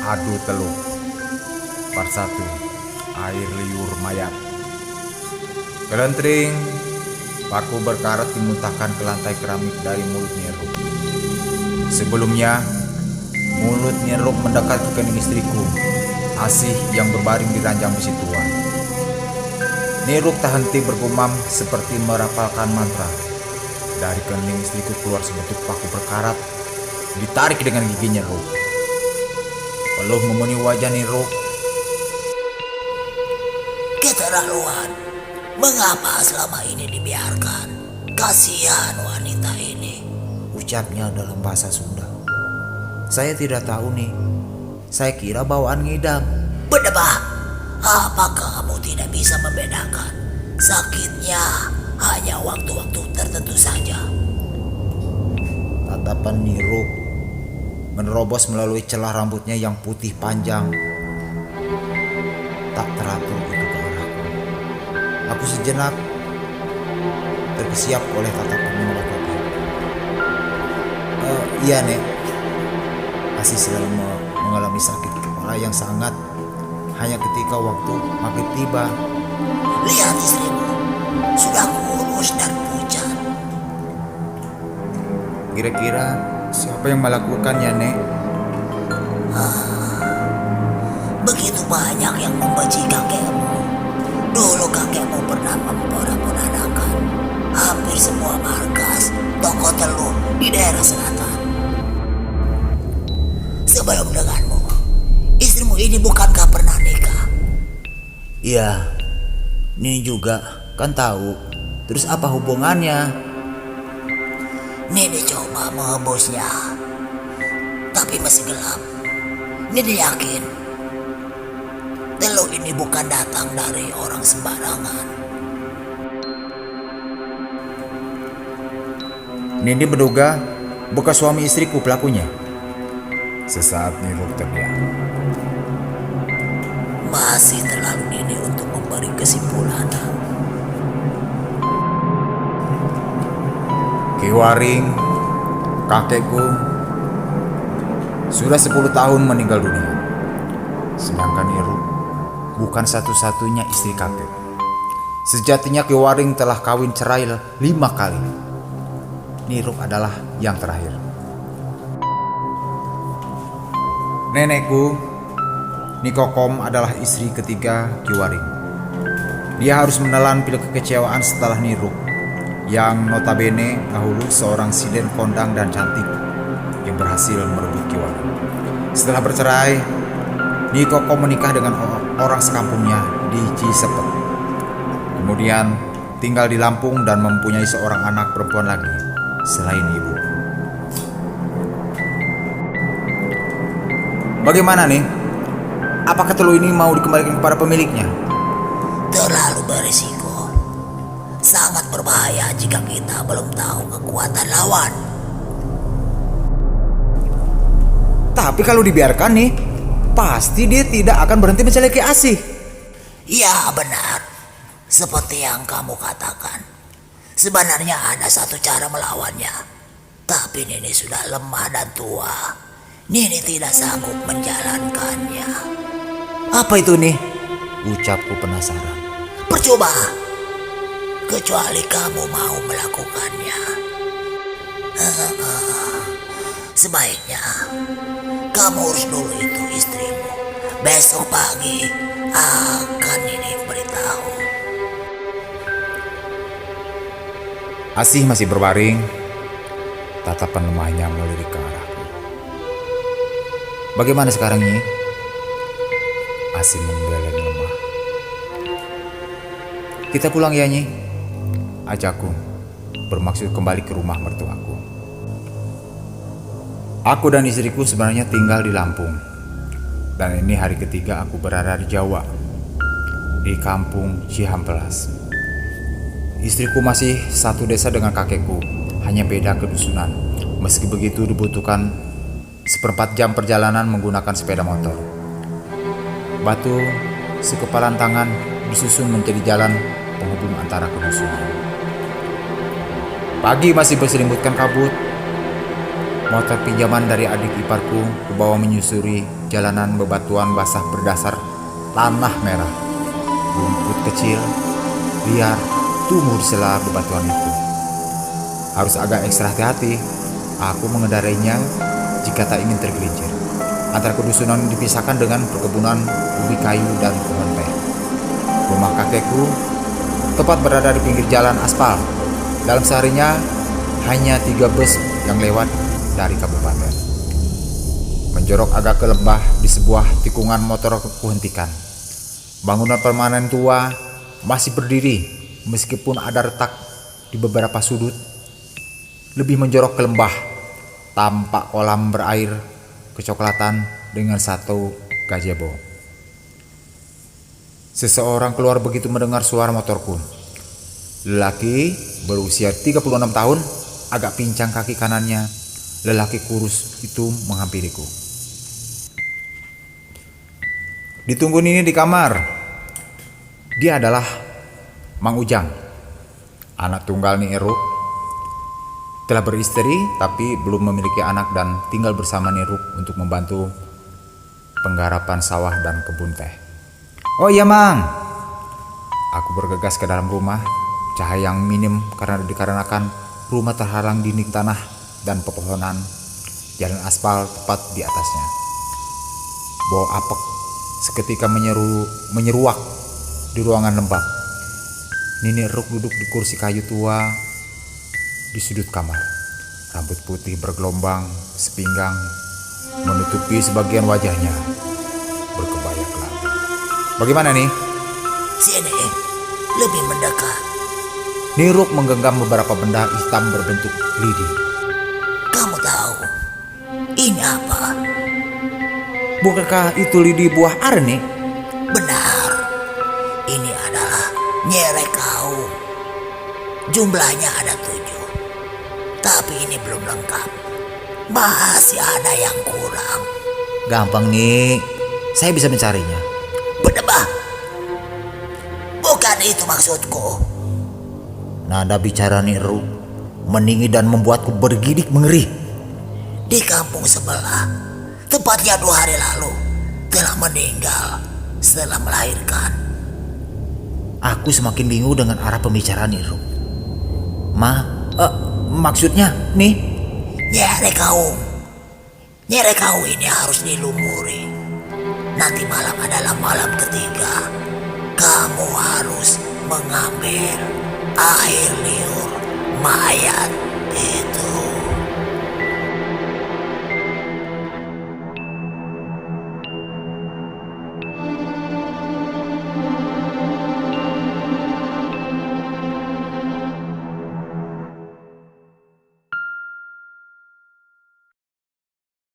adu teluk. Part 1. Air liur mayat. Kelentring, paku berkarat dimuntahkan ke lantai keramik dari mulut Nyeruk. Sebelumnya, mulut Nyeruk mendekat ke kening istriku, Asih yang berbaring di ranjang besi tua. Nyeruk tak henti bergumam seperti merapalkan mantra. Dari kening istriku keluar sebentuk paku berkarat, ditarik dengan gigi Nyeruk. Peluh memenuhi wajah Nyeruk. Keterlaluan. Mengapa selama ini dibiarkan? Kasihan wanita ini, Ucapnya dalam bahasa Sunda. Saya tidak tahu nih. Saya kira bawaan ngidam. Berdebah. Apa kamu tidak bisa membedakan? Sakitnya hanya waktu-waktu tertentu saja. Tatapan Nyeruk menerobos melalui celah rambutnya yang putih panjang. Tak teratur itu ke arahku. Aku sejenak terkesiap oleh tatapan memelototi. Iya Nek. Asih selalu mengalami sakit kepala yang sangat hanya ketika waktu maghrib tiba. Lihat istrimu, sudah kurus dan pucat. Kira-kira siapa yang melakukannya, Nek? Begitu banyak yang membenci kakekmu. Dulu kakekmu pernah memporak-porandakan hampir semua markas toko telur di daerah selatan. Sebelum denganmu, istrimu ini bukankah pernah nikah? Iya, Nini juga kan tahu. Terus apa hubungannya? Nini coba menghembusnya, tapi masih gelap. Nini yakin telur ini bukan datang dari orang sembarangan. Nini menduga bekas suami istriku pelakunya. Sesaat Nyeruk terdiam. Masih terlalu dini untuk memberi kesimpulan. Ki Waring, kakekku, sudah 10 tahun meninggal dunia. Sedangkan Nyeruk bukan satu-satunya istri kakek. Sejatinya Ki Waring telah kawin cerai 5 kali. Nyeruk adalah yang terakhir. Nenekku, Nikokom, adalah istri ketiga Ki Waring. Dia harus menelan pil kekecewaan setelah Nyeruk, yang notabene dahulu seorang siden kondang dan cantik yang berhasil merebut Ki Waring. Setelah bercerai, Nikokom menikah dengan orang sekampungnya di Cisepet. Kemudian tinggal di Lampung dan mempunyai seorang anak perempuan lagi selain ibu. Bagaimana nih? Apakah telur ini mau dikembalikan kepada pemiliknya? Terlalu berisiko. Sangat berbahaya jika kita belum tahu kekuatan lawan. Tapi kalau dibiarkan nih, pasti dia tidak akan berhenti mencelakai Asih. Ya benar, seperti yang kamu katakan. Sebenarnya ada satu cara melawannya. Tapi Nini sudah lemah dan tua. Nini tidak sanggup menjalankannya. Apa itu nih? Ucapku penasaran. Percoba. Kecuali kamu mau melakukannya. Sebaiknya kamu urus dulu itu istrimu. Besok pagi akan Nini beritahu. Asih masih berbaring. Tatapan lemahnya melirik ke arahku. Bagaimana sekarang Nyi? Asih membeleng lemah. Kita pulang ya Nyi, ajakku, bermaksud kembali ke rumah mertuaku. Aku dan istriku sebenarnya tinggal di Lampung. Dan ini hari ketiga aku berada di Jawa, di kampung Cihampelas. Istriku masih satu desa dengan kakekku, hanya beda kedusunan. Meski begitu dibutuhkan 1/4 jam perjalanan menggunakan sepeda motor. Batu sekepalan tangan disusun menjadi jalan penghubung antara kedusunan. Pagi masih berselimutkan kabut. Motor pinjaman dari adik iparku kebawa menyusuri jalanan bebatuan basah berdasar tanah merah. Rumput kecil, liar, tumbuh di sela bebatuan itu. Harus agak ekstra hati-hati aku mengendarainya jika tak ingin tergelincir. Antara kedusunan dipisahkan dengan perkebunan ubi kayu dan pohon teh. Rumah kakekku tepat berada di pinggir jalan aspal. Dalam seharinya hanya 3 bus yang lewat dari kabupaten. Menjorok agak ke lembah di sebuah tikungan motor kuhentikan. Bangunan permanen tua masih berdiri meskipun ada retak di beberapa sudut. Lebih menjorok ke lembah, tampak kolam berair kecoklatan dengan satu gazebo. Seseorang keluar begitu mendengar suara motorku. Lelaki berusia 36 tahun, agak pincang kaki kanannya. Lelaki kurus itu menghampiriku. Ditunggu Nini di kamar. Dia adalah Mang Ujang, anak tunggal Ni Eruk. Telah beristri tapi belum memiliki anak dan tinggal bersama Niruk untuk membantu penggarapan sawah dan kebun teh. Oh iya Mang. Aku bergegas ke dalam rumah. Cahaya yang minim dikarenakan rumah terhalang dinding tanah dan pepohonan. Jalan aspal tepat di atasnya. Bau apek seketika menyeruak di ruangan lembab. Nini Eruk duduk di kursi kayu tua di sudut kamar. Rambut putih bergelombang sepinggang menutupi sebagian wajahnya. Berkebaya kelabu. Bagaimana nih? Sini, lebih mendekat. Niruk menggenggam beberapa benda hitam berbentuk lidi. Kamu tahu ini apa? Bukankah itu lidi buah arni? Benar. Ini adalah nyerek kau. Jumlahnya ada 7. Tapi ini belum lengkap. Masih ada yang kurang. Gampang nih, saya bisa mencarinya. Berdebah. Bukan itu maksudku. Nada bicara Niruk meninggi dan membuatku bergidik mengeri. Di kampung sebelah, tepatnya 2 hari lalu, telah meninggal setelah melahirkan. Aku semakin bingung dengan arah pembicaraan Niruk. Maksudnya nih? Nyerek kau ini harus dilumuri. Nanti malam adalah malam ketiga. Kamu harus mengambil air liur mayat itu.